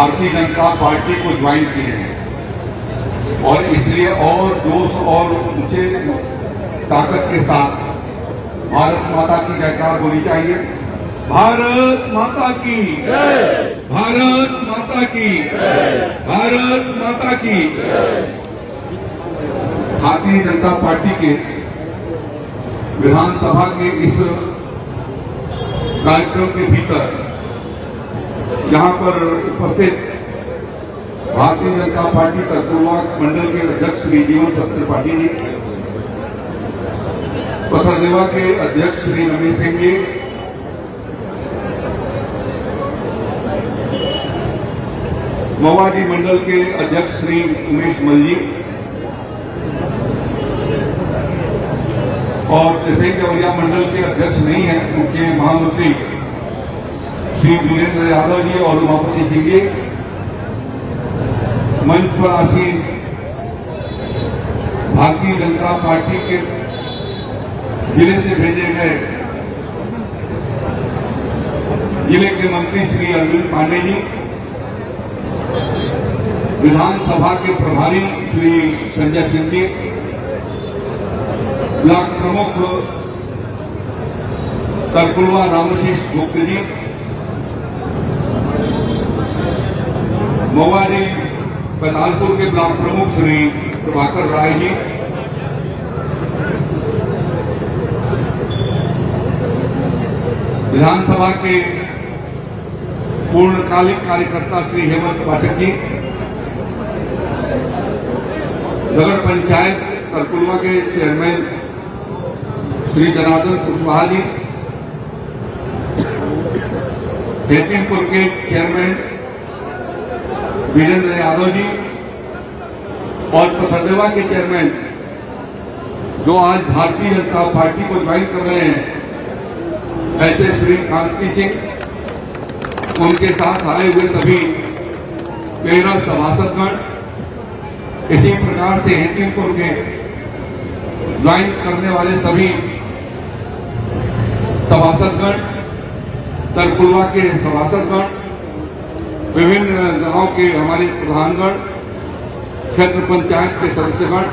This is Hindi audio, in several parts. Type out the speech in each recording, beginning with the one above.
भारतीय जनता पार्टी को ज्वाइन किए हैं और इसलिए और जोश और ऊंचे ताकत के साथ भारत माता की जयकार होनी चाहिए। भारत माता की जय, भारत माता की जय, भारत माता की जय। भारतीय जनता पार्टी के विधानसभा के इस कार्यक्रम के भीतर यहां पर उपस्थित भारतीय जनता पार्टी तरकुलवा मंडल के अध्यक्ष श्री जीवन त्रिपाठी जी, पथरदेवा के अध्यक्ष श्री रमेश सिंह जी, मवाजी मंडल के अध्यक्ष श्री उमेश मल जी और जैसे देवरिया मंडल के अध्यक्ष नहीं है उनके महामंत्री श्री वीरेंद्र यादव जी और उमापति सिंह जी, मंच पर आसीन भारतीय जनता पार्टी के जिले से भेजे गए जिले के मंत्री श्री अरविंद पांडे जी, विधानसभा के प्रभारी श्री संजय सिंह जी, ब्लॉक प्रमुख तरकुलवा रामशीष गुप्त जी, मवारी पतालपुर के ब्लॉक प्रमुख श्री प्रभाकर राय जी, विधानसभा के पूर्णकालिक कार्यकर्ता श्री हेमंत पाठक जी, नगर पंचायत तरकुलवा के चेयरमैन श्री जनार्दन कुशवाहा जी, हेतिमपुर के चेयरमैन वीरेंद्र यादव जी और पथरदेवा के चेयरमैन जो आज भारतीय जनता पार्टी को ज्वाइन कर रहे हैं ऐसे श्री कांति सिंह, उनके साथ आए हुए सभी 13 सभासदगण, इसी प्रकार से हेतिमपुर के ज्वाइन करने वाले सभी सभासदगण, तरकुलवा के सभासदगण, विभिन्न गांव के हमारे प्रधानगण, क्षेत्र पंचायत के सदस्यगण,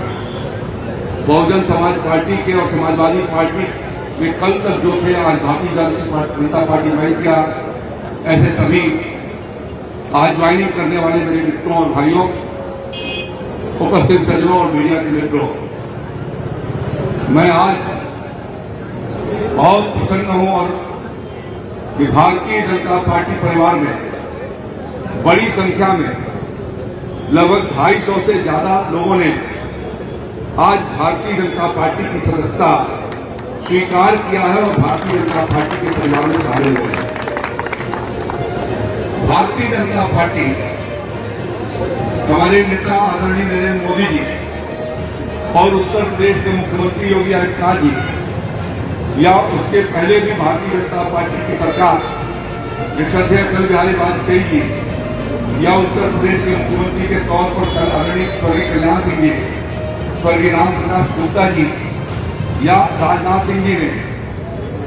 बहुजन समाज पार्टी के और समाजवादी पार्टी में कल तक जो थे आज भारतीय जनता पार्टी ज्वाइन किया, ऐसे सभी आज ज्वाइनिंग करने वाले मेरे मित्रों और भाइयों, उपस्थित सज्जनों और मीडिया के मित्रों, मैं आज बहुत प्रसन्न हूं और भारतीय जनता पार्टी परिवार में बड़ी संख्या में लगभग 250 से ज्यादा लोगों ने आज भारतीय जनता पार्टी की सदस्यता स्वीकार किया है और भारतीय जनता पार्टी के परिवार में शामिल हुए हैं। भारतीय जनता पार्टी हमारे नेता आदरणीय नरेंद्र मोदी जी और उत्तर प्रदेश के मुख्यमंत्री योगी आदित्यनाथ जी या उसके पहले भी भारतीय जनता पार्टी की सरकार श्रद्धेय अटल बिहारी वाजपेयी जी या उत्तर प्रदेश के मुख्यमंत्री के तौर पर आदरणीय स्वर्गीय कल्याण सिंह जी, स्वर्गीय राम प्रकाश गुप्ता जी या राजनाथ सिंह जी ने,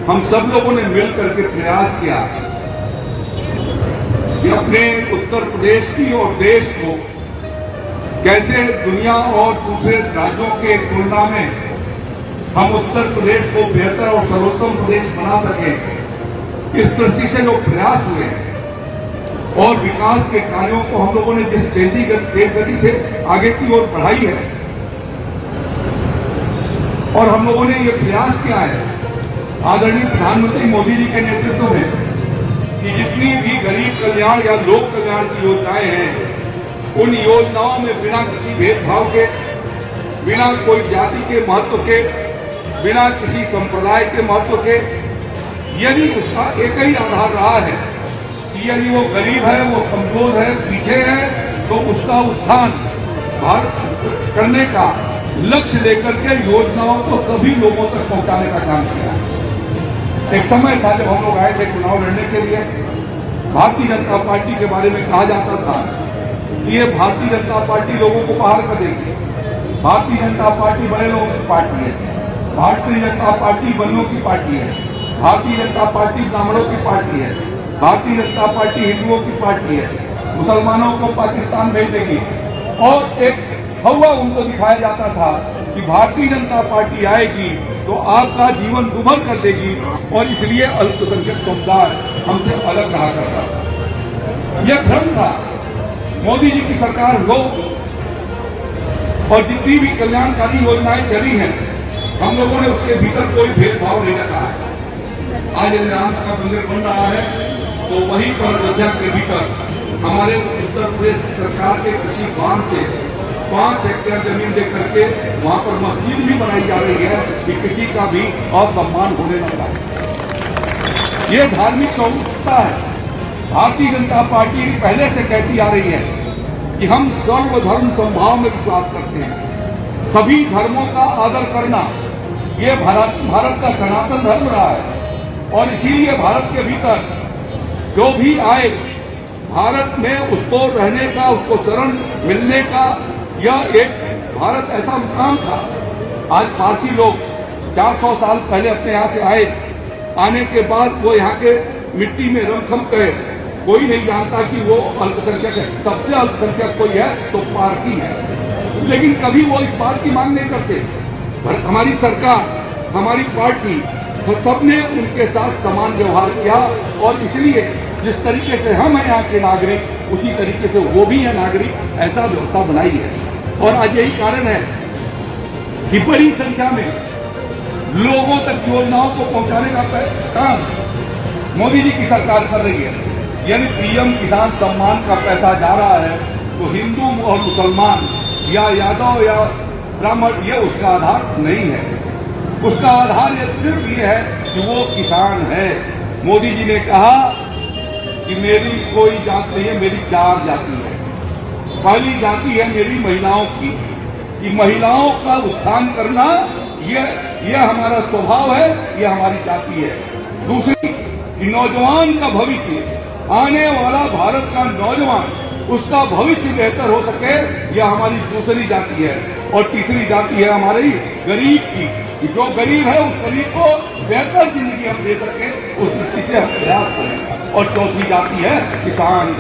हम सब लोगों ने मिलकर के प्रयास किया कि अपने उत्तर प्रदेश की और देश को कैसे दुनिया और दूसरे राज्यों के तुलना में हम उत्तर प्रदेश को बेहतर और सर्वोत्तम प्रदेश बना सकें। इस दृष्टि से जो प्रयास हुए और विकास के कार्यों को हम लोगों ने जिस तेज गति से आगे की ओर बढ़ाई है और हम लोगों ने ये प्रयास किया है आदरणीय प्रधानमंत्री मोदी जी के नेतृत्व में कि जितनी भी गरीब कल्याण या लोक कल्याण की योजनाएं हैं, उन योजनाओं में बिना किसी भेदभाव के, बिना कोई जाति के महत्व के, बिना किसी संप्रदाय के महत्व के, यदि उसका एक ही आधार रहा है कि यदि वो गरीब है, वो कमजोर है, पीछे है, तो उसका उत्थान करने का लक्ष्य लेकर के योजनाओं को सभी लोगों तक पहुंचाने का काम किया। एक समय था जब हम लोग आए थे चुनाव लड़ने के लिए, भारतीय जनता पार्टी के बारे में कहा जाता था कि ये भारतीय जनता पार्टी लोगों को बाहर कर देगी, भारतीय जनता पार्टी बड़े लोगों की पार्टी है, भारतीय जनता पार्टी बलियों की पार्टी है, भारतीय जनता पार्टी ब्राह्मणों की पार्टी है, भारतीय जनता पार्टी हिंदुओं की पार्टी है, मुसलमानों को पाकिस्तान भेज देगी। और एक हवा उनको दिखाया जाता था कि भारतीय जनता पार्टी आएगी तो आपका जीवन दुभर कर देगी और इसलिए अल्पसंख्यक समुदाय हमसे अलग रहा करता था। यह भ्रम था। मोदी जी की सरकार हो और जितनी भी कल्याणकारी योजनाएं चली हैं, हम लोगों ने उसके भीतर कोई भेदभाव नहीं रखा है। आज राम का मंदिर बन रहा है तो वहीं पर अयोध्या के भीतर हमारे उत्तर प्रदेश की सरकार के कृषि फार्म से 5 हेक्टेयर जमीन दे करके वहां पर मस्जिद भी बनाई जा रही है कि किसी का भी असम्मान होने न पाए। ये धार्मिक सौहार्दता है। भारतीय जनता पार्टी पहले से कहती आ रही है कि हम सर्वधर्म समभाव में विश्वास करते हैं। सभी धर्मों का आदर करना ये भारत का सनातन धर्म रहा है और इसीलिए भारत के भीतर जो भी आए भारत में उसको रहने का, उसको शरण मिलने का यह एक भारत ऐसा मुकाम था। आज फारसी लोग 400 साल पहले अपने यहाँ से आए, आने के बाद वो यहाँ के मिट्टी में रमखम गए। कोई नहीं जानता कि वो अल्पसंख्यक है। सबसे अल्पसंख्यक कोई है तो पारसी है, लेकिन कभी वो इस बात की मांग नहीं करते। हमारी सरकार, हमारी पार्टी, सबने उनके साथ समान व्यवहार किया और इसलिए जिस तरीके से हम हैं यहाँ के नागरिक उसी तरीके से वो भी है नागरिक, ऐसा व्यवस्था बनाई है। और आज यही कारण है कि बड़ी संख्या में लोगों तक योजनाओं को पहुंचाने का काम मोदी जी की सरकार कर रही है। यानी पीएम किसान सम्मान का पैसा जा रहा है तो हिंदू और मुसलमान या यादव या ब्राह्मण, ये उसका आधार नहीं है। उसका आधार ये सिर्फ ये है कि वो किसान है। मोदी जी ने कहा कि मेरी कोई जात नहीं है, मेरी 4 जाति है। पहली जाति है मेरी महिलाओं की, कि महिलाओं का उत्थान करना ये हमारा स्वभाव है, ये हमारी जाति है। दूसरी कि नौजवान का भविष्य, आने वाला भारत का नौजवान, उसका भविष्य बेहतर हो सके, यह हमारी दूसरी जाति है। और तीसरी जाति है हमारी गरीब की, कि जो गरीब है उस गरीब को बेहतर जिंदगी हम दे सके, उस दृष्टि से हम प्रयास करें। और चौथी जाति है किसान।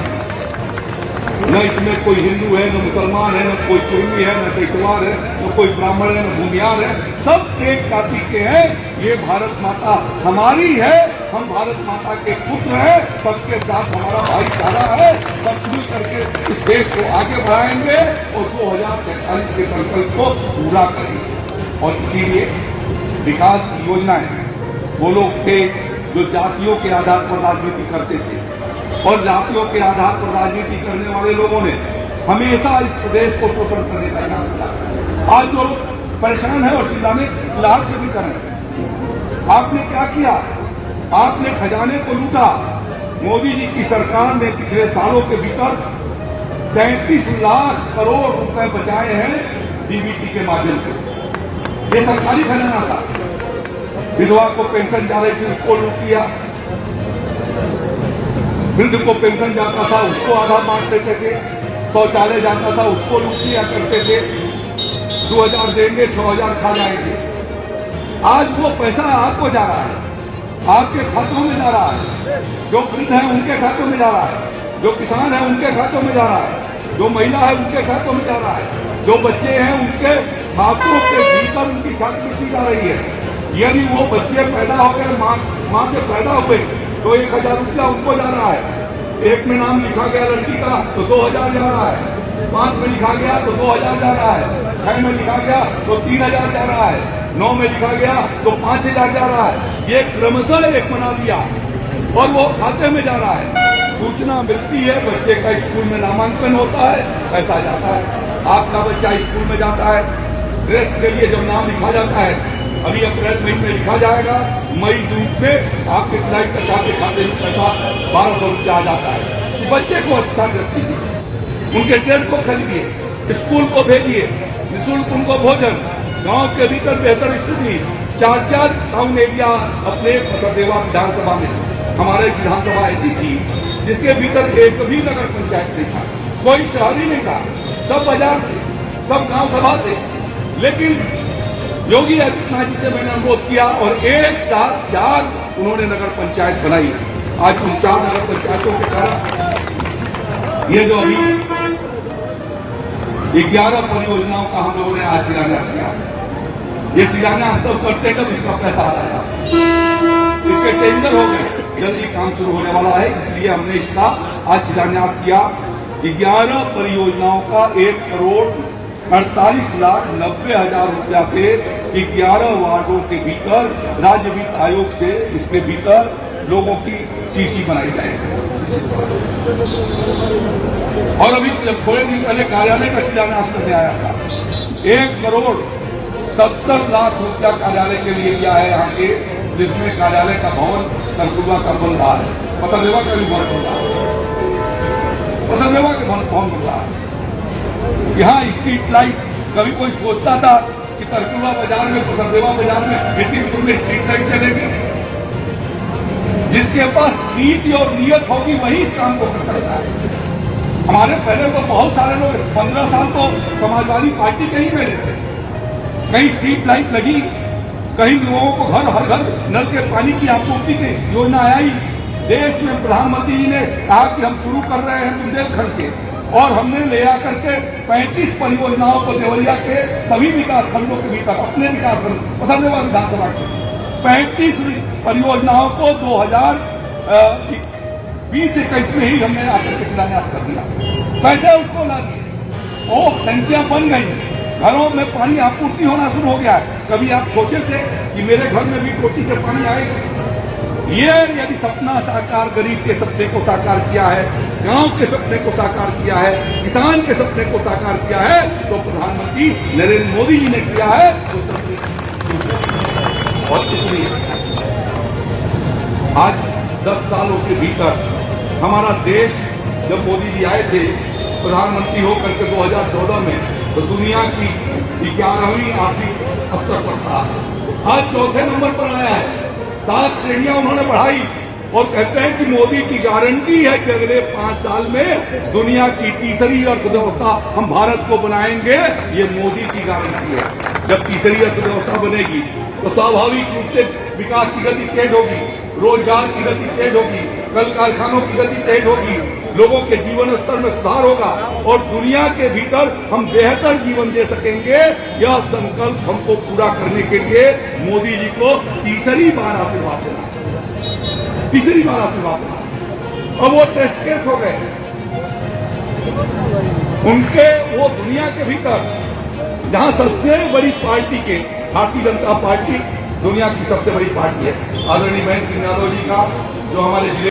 न इसमें कोई हिंदू है, न मुसलमान है, न कोई कुर्मी है, न सैतवार है, न कोई ब्राह्मण है, न भूमियार है, सब एक जाति के हैं। ये भारत माता हमारी है, हम भारत माता के पुत्र हैं, सबके साथ हमारा भाईचारा है। सब मिल करके इस देश को आगे बढ़ाएंगे और 2047 के संकल्प को पूरा करेंगे। और इसीलिए विकास की योजनाएं, वो लोग थे जो जातियों के आधार पर राजनीति करते थे और जातियों के आधार पर राजनीति करने वाले लोगों ने हमेशा इस प्रदेश को शोषण करने का काम किया। आज जो लोग परेशान है और चिल्लाने लाल के भी करें। आपने क्या किया? आपने खजाने को लूटा। मोदी जी की सरकार ने पिछले सालों के भीतर 37 लाख करोड़ रुपए बचाए हैं डीबीटी के माध्यम से। ये सरकारी खजाना था। विधवा को पेंशन जा रही थी, उसको लूट लिया। वृद्ध को पेंशन जाता था, उसको आधा बांट देते थे। शौचालय जाता था, उसको लूट लिया करते थे। 2000 देंगे, 6000 खा जाएंगे। आज वो पैसा आपको जा रहा है, आपके खातों में जा रहा है। जो वृद्ध है उनके खातों में जा रहा है, जो किसान है उनके खातों में जा रहा है, जो महिला है उनके खातों में जा रहा है, जो बच्चे हैं उनके खातों के भीतर उनकी छात्रवृत्ति जा रही है। यदि वो बच्चे पैदा हो गए, माँ से पैदा हुए, तो 1000 रुपया उनको जा रहा है। 1 में नाम लिखा गया लड़की का तो 2000 जा रहा है। 5 में लिखा गया तो 2000 जा रहा है। 6 में लिखा गया तो 3000 जा रहा है। 9 में लिखा गया तो 5000 जा रहा है। ये क्रमशः एक बना दिया और वो खाते में जा रहा है। सूचना मिलती है, बच्चे का स्कूल में नामांकन होता है, पैसा जाता है। आपका बच्चा स्कूल में जाता है, ड्रेस के लिए जब नाम लिखा जाता है, अभी अप्रैल मई में लिखा जाएगा, मई जून में आपके पिलाई का खाते में पैसा 1200 रुपया आ जाता है। तो बच्चे को अच्छा ड्रेस दीजिए, उनके ड्रेस को खरीदिए, स्कूल को भेजिए, निःशुल्क उनको भोजन, गांव के भीतर बेहतर स्थिति। 4 टाउन एरिया अपने देवा विधानसभा में, हमारे विधानसभा ऐसी थी जिसके भीतर एक भी नगर पंचायत नहीं था, कोई शहरी नहीं था, सब बाजार थे, सब गांव सभा थे। लेकिन योगी आदित्यनाथ जी से मैंने अनुरोध किया और एक साथ 4 उन्होंने नगर पंचायत बनाई। आज उन 4 नगर पंचायतों के कारण ये जो अभी 11 परियोजनाओं का हम लोगों ने आज शिलान्यास किया, ये शिलान्यास तब करते जब इसका पैसा आ रहा, इसके टेंडर हो गए, जल्दी काम शुरू होने वाला है, इसलिए हमने इसका आज शिलान्यास किया। 11 परियोजनाओं का 1,48,90,000 रुपया से 11 वार्डों के भीतर राज्य वित्त आयोग से इसके भीतर लोगों की सीसी बनाई जाएगी। और अभी थोड़े दिन पहले कार्यालय का शिलान्यास करने आया था, 1,70,00,000 रुपया कार्यालय के लिए किया है यहाँ के, जिसमें कार्यालय का भवन तरकुलवा का बन रहा है, पथरदेवा का भी भवन बन रहा है, पथरदेवा के भवन बन रहा है। यहाँ स्ट्रीट लाइट, कभी कोई सोचता था कि तरकुलवा बाजार में, पथरदेवा बाजार में इतनी दूर में स्ट्रीट लाइट चलेगी? जिसके पास नीति और नियत होगी वही इस काम को कर सकता है। हमारे पहले तो बहुत सारे लोग 15 साल तो समाजवादी पार्टी के ही में रहते, कहीं स्ट्रीट लाइट लगी, कहीं लोगों को हर घर नल के पानी की आपूर्ति की योजना आई। देश में प्रधानमंत्री जी ने कहा कि हम शुरू कर रहे हैं बुंदेलखंड से, और हमने ले आकर के 35 परियोजनाओं को देवरिया के सभी विकास खंडों के भीतर, अपने विकास खंड पथरदेवा विधानसभा के 35 परियोजनाओं को 2020-21 में ही हमने आकर के शिलान्यास कर दिया, पैसे उसको ला दिए, वो टंकियां बन गई, घरों में पानी आपूर्ति होना शुरू हो गया है। कभी आप सोचे थे कि मेरे घर में भी टोटी से पानी आएगा? ये यदि सपना साकार, गरीब के सपने को साकार किया है, गांव के सपने को साकार किया है, किसान के सपने को साकार किया है, तो प्रधानमंत्री नरेंद्र मोदी जी ने किया है। और इसलिए आज 10 सालों के भीतर हमारा देश, जब मोदी जी आए थे प्रधानमंत्री होकर के 2014 में, तो दुनिया की 11वीं आर्थिक स्तर पर था, आज 4थे नंबर पर आया है। 7 श्रेणियां उन्होंने बढ़ाई और कहते हैं कि मोदी की गारंटी है कि अगले 5 साल में दुनिया की तीसरी अर्थव्यवस्था हम भारत को बनाएंगे। ये मोदी की गारंटी है। जब तीसरी अर्थव्यवस्था बनेगी तो स्वाभाविक रूप से विकास की गति तेज होगी, रोजगार की गति तेज होगी, कल कारखानों की गति तेज होगी, लोगों के जीवन स्तर में सुधार होगा और दुनिया के भीतर हम बेहतर जीवन दे सकेंगे। यह संकल्प हमको पूरा करने के लिए मोदी जी को तीसरी बार आशीर्वाद देना, तीसरी बार आशीर्वाद देना। अब वो टेस्ट केस हो गए उनके, वो दुनिया के भीतर जहां सबसे बड़ी पार्टी के, भारतीय जनता पार्टी दुनिया की सबसे बड़ी पार्टी है, आदरणीय महेंद्र सिंह यादव जी का जो हमारे जिले